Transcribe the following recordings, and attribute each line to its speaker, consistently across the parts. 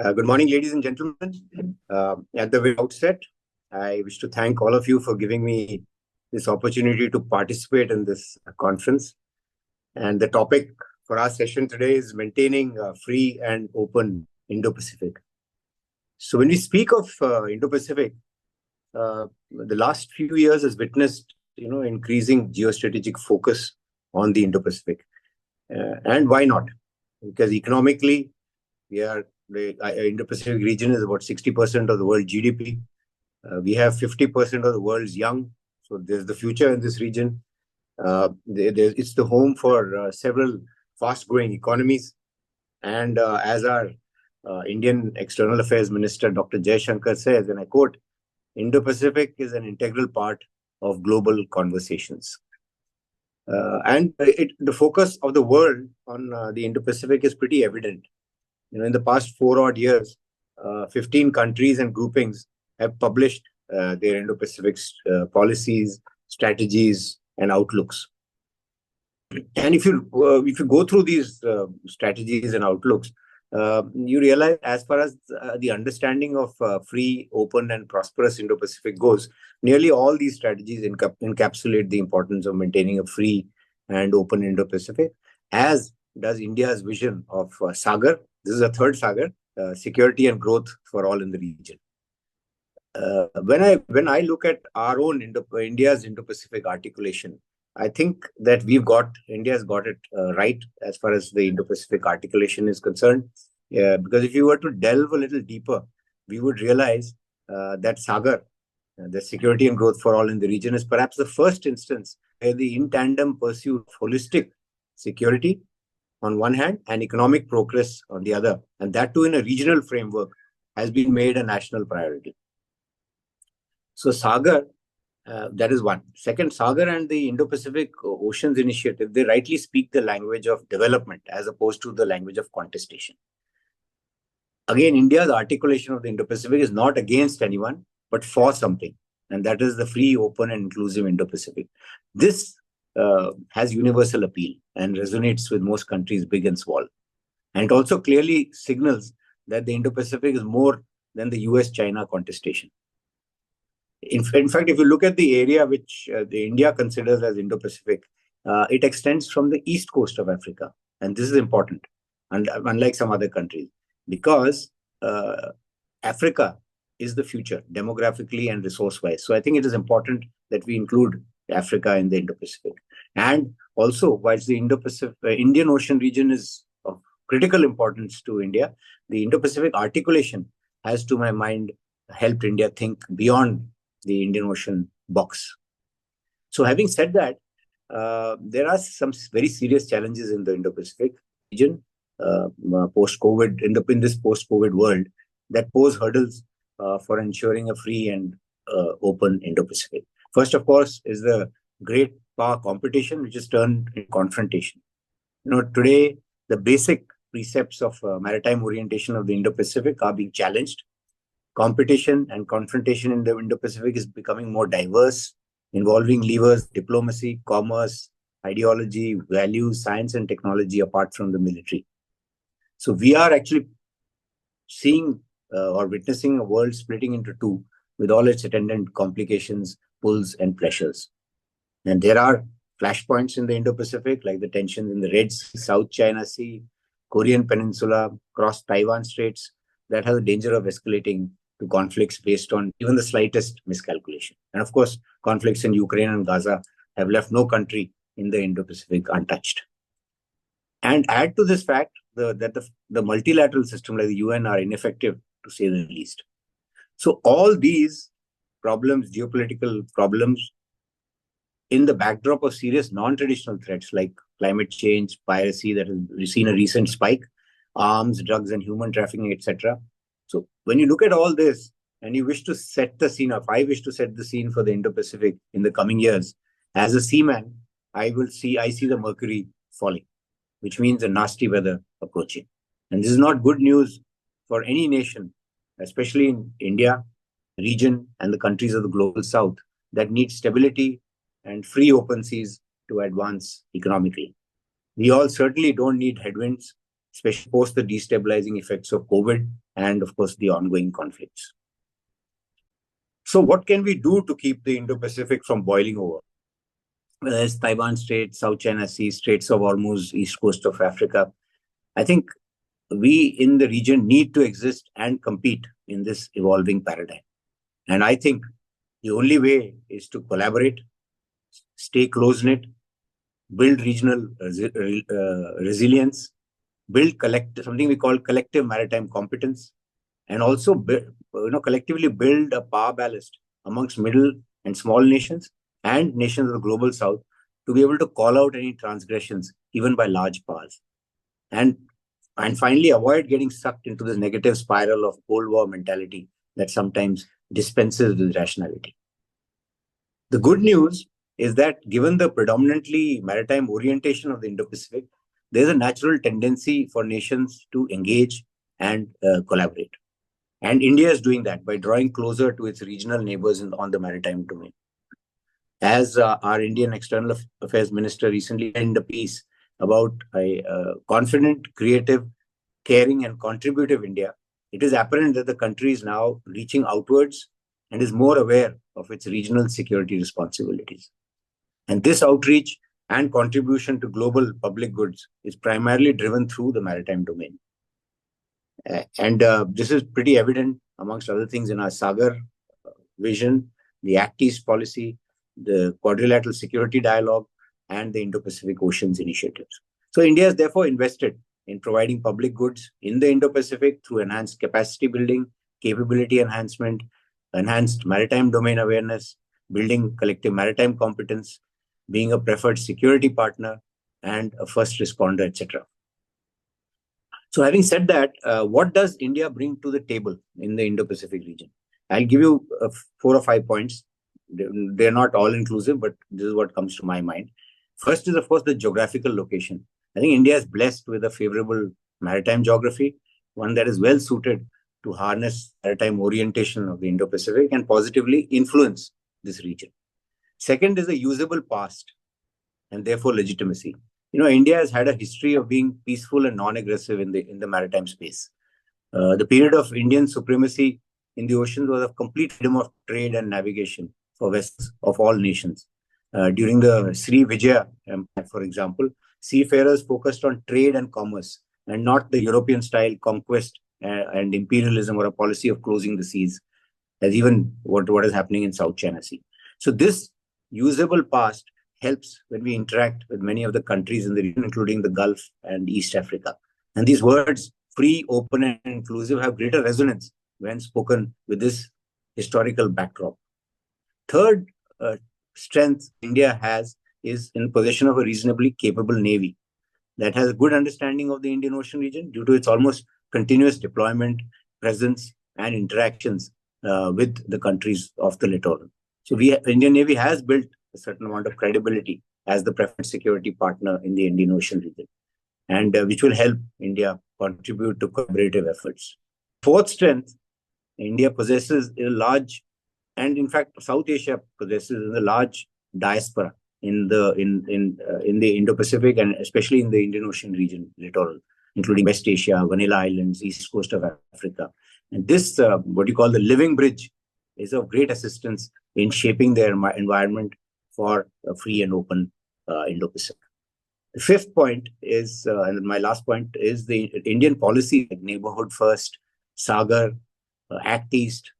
Speaker 1: Good morning, ladies and gentlemen. At the very outset, I wish to thank all of you for giving me this opportunity to participate in this conference. And the topic for our session today is maintaining a free and open Indo-Pacific. So when we speak of Indo-Pacific, the last few years has witnessed, increasing geostrategic focus on the Indo-Pacific. And why not? Because economically, the Indo-Pacific region is about 60% of the world GDP. We have 50% of the world's young. So there's the future in this region. It's the home for several fast-growing economies. And as our Indian External Affairs Minister, Dr. Jaishankar says, and I quote, Indo-Pacific is an integral part of global conversations. And the focus of the world on the Indo-Pacific is pretty evident. In the past 4 odd years, 15 countries and groupings have published their Indo-Pacific policies, strategies, and outlooks. And if you go through these strategies and outlooks, you realize, as far as the understanding of free, open, and prosperous Indo-Pacific goes, nearly all these strategies encapsulate the importance of maintaining a free and open Indo-Pacific, as does India's vision of Sagar. This is a third Sagar, security and growth for all in the region. When I look at our own India's Indo-Pacific articulation, I think that India's got it right as far as the Indo-Pacific articulation is concerned. Because if you were to delve a little deeper, we would realize that Sagar, the security and growth for all in the region, is perhaps the first instance where the in tandem pursuit of holistic security on one hand and economic progress on the other, and that too in a regional framework, has been made a national priority. So Sagar, that is one. Second, Sagar and the Indo-Pacific Oceans Initiative, they rightly speak the language of development as opposed to the language of contestation. Again, India's articulation of the Indo-Pacific is not against anyone, but for something. And that is the free, open, and inclusive Indo-Pacific. This has universal appeal and resonates with most countries, big and small. And it also clearly signals that the Indo-Pacific is more than the US-China contestation. In fact, if you look at the area which the India considers as Indo-Pacific, it extends from the east coast of Africa. And this is important, and unlike some other countries, because Africa is the future, demographically and resource-wise. So I think it is important that we include Africa in the Indo-Pacific. And also, whilst the Indo-Pacific, Indian Ocean region is of critical importance to India, the Indo-Pacific articulation has, to my mind, helped India think beyond the Indian Ocean box. So having said that, there are some very serious challenges in the Indo-Pacific region post-COVID, in this post-COVID world, that pose hurdles for ensuring a free and open Indo-Pacific. First, of course, is the great power competition, which is turned into confrontation. Today, the basic precepts of maritime orientation of the Indo-Pacific are being challenged. Competition and confrontation in the Indo-Pacific is becoming more diverse, involving levers, diplomacy, commerce, ideology, values, science, and technology apart from the military. So we are actually seeing or witnessing a world splitting into two with all its attendant complications, pulls, and pressures. And there are flashpoints in the Indo-Pacific, like the tensions in the Red Sea, South China Sea, Korean Peninsula, across Taiwan Straits, that have the danger of escalating to conflicts based on even the slightest miscalculation. And of course, conflicts in Ukraine and Gaza have left no country in the Indo-Pacific untouched. And add to this fact that the multilateral system like the UN are ineffective, to say the least. So all these problems, geopolitical problems, in the backdrop of serious non-traditional threats like climate change, piracy that has seen a recent spike, arms, drugs, and human trafficking, etc. So when you look at all this and you wish to set the scene, or if I wish to set the scene for the Indo-Pacific in the coming years, as a seaman, I see the mercury falling, which means a nasty weather approaching. And this is not good news for any nation, especially in India, region, and the countries of the global south that need stability and free open seas to advance economically. We all certainly don't need headwinds, especially post the destabilizing effects of COVID and of course the ongoing conflicts. So what can we do to keep the Indo-Pacific from boiling over? Whether it's Taiwan Strait, South China Sea, Straits of Hormuz, east coast of Africa, I think we in the region need to exist and compete in this evolving paradigm. And I think the only way is to collaborate, stay close-knit, build regional resilience, build something we call collective maritime competence, and also collectively build a power ballast amongst middle and small nations and nations of the global south to be able to call out any transgressions, even by large powers. And finally, avoid getting sucked into this negative spiral of Cold War mentality that sometimes dispenses with rationality. The good news is that given the predominantly maritime orientation of the Indo-Pacific, there's a natural tendency for nations to engage and collaborate. And India is doing that by drawing closer to its regional neighbors on the maritime domain. As our Indian External Affairs Minister recently penned a piece about a confident, creative, caring and contributive India, it is apparent that the country is now reaching outwards and is more aware of its regional security responsibilities. And this outreach and contribution to global public goods is primarily driven through the maritime domain. And this is pretty evident, amongst other things, in our Sagar vision, the Act East policy, the quadrilateral security dialogue, and the Indo-Pacific Oceans initiatives. So India has therefore invested in providing public goods in the Indo-Pacific through enhanced capacity building, capability enhancement, enhanced maritime domain awareness, building collective maritime competence, being a preferred security partner, and a first responder, etc. So having said that, what does India bring to the table in the Indo-Pacific region? I'll give you 4 or 5 points. They're not all inclusive, but this is what comes to my mind. First is, of course, the geographical location. I think India is blessed with a favorable maritime geography, one that is well suited to harness maritime orientation of the Indo-Pacific and positively influence this region. Second is a usable past and therefore legitimacy. India has had a history of being peaceful and non-aggressive in the maritime space. The period of Indian supremacy in the oceans was of complete freedom of trade and navigation for vessels of all nations. During the Sri Vijaya Empire, for example, seafarers focused on trade and commerce and not the European-style conquest and imperialism or a policy of closing the seas, as even what is happening in South China Sea. So this usable past helps when we interact with many of the countries in the region, including the Gulf and East Africa. And these words, free, open, and inclusive, have greater resonance when spoken with this historical backdrop. Third strength India has is in possession of a reasonably capable navy that has a good understanding of the Indian Ocean region due to its almost continuous deployment, presence, and interactions with the countries of the littoral. So the Indian Navy has built a certain amount of credibility as the preferred security partner in the Indian Ocean region, and which will help India contribute to collaborative efforts. Fourth strength, India possesses a large, and in fact, South Asia possesses a large diaspora in the Indo-Pacific and especially in the Indian Ocean region littoral, including West Asia, Vanilla Islands, east coast of Africa. And this, what you call the living bridge, is of great assistance in shaping their environment for a free and open Indo-Pacific. The fifth point is, and my last point, is the Indian policy like Neighborhood First, Sagar, Act East,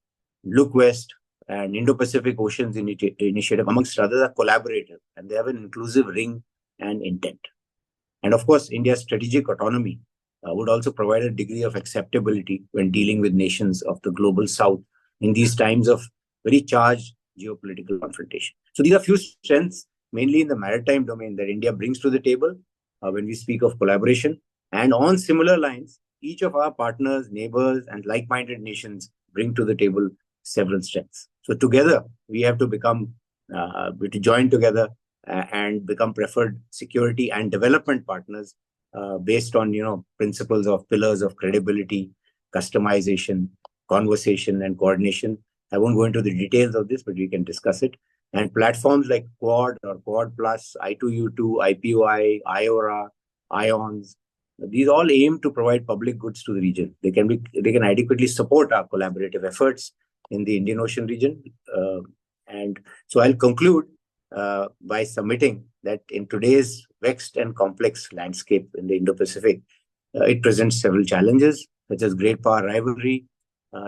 Speaker 1: Look West, and Indo-Pacific Oceans Initiative, amongst others, are collaborative and they have an inclusive ring and intent. And of course, India's strategic autonomy would also provide a degree of acceptability when dealing with nations of the global south in these times of very charged geopolitical confrontation. So these are few strengths, mainly in the maritime domain, that India brings to the table when we speak of collaboration. And on similar lines, each of our partners, neighbors, and like-minded nations bring to the table several strengths. So together, we have to join together and become preferred security and development partners based on, principles of pillars of credibility, customization, conversation, and coordination. I won't go into the details of this, but we can discuss it. And platforms like Quad or Quad Plus, I2U2, IPOI, IORA, IONS, These all aim to provide public goods to the region. They can adequately support our collaborative efforts in the Indian Ocean region. And so I'll conclude by submitting that in today's vexed and complex landscape in the Indo-Pacific, it presents several challenges, such as great power rivalry,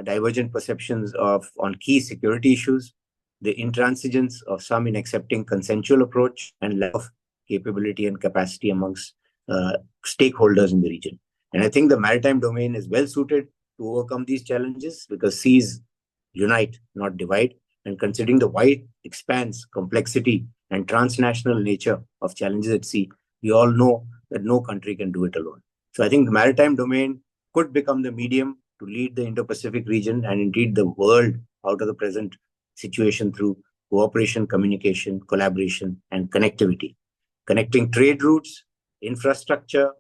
Speaker 1: divergent perceptions on key security issues, the intransigence of some in accepting consensual approach, and lack of capability and capacity amongst stakeholders in the region. And I think the maritime domain is well suited to overcome these challenges because seas unite, not divide. And considering the wide expanse, complexity, and transnational nature of challenges at sea, we all know that no country can do it alone. So I think the maritime domain could become the medium to lead the Indo-Pacific region and indeed the world out of the present situation through cooperation, communication, collaboration, and connectivity. Connecting trade routes, infrastructure,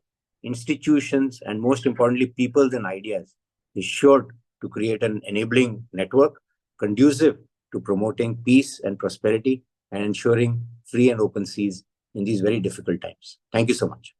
Speaker 1: institutions, and most importantly, peoples and ideas is sure to create an enabling network conducive to promoting peace and prosperity and ensuring free and open seas in these very difficult times. Thank you so much.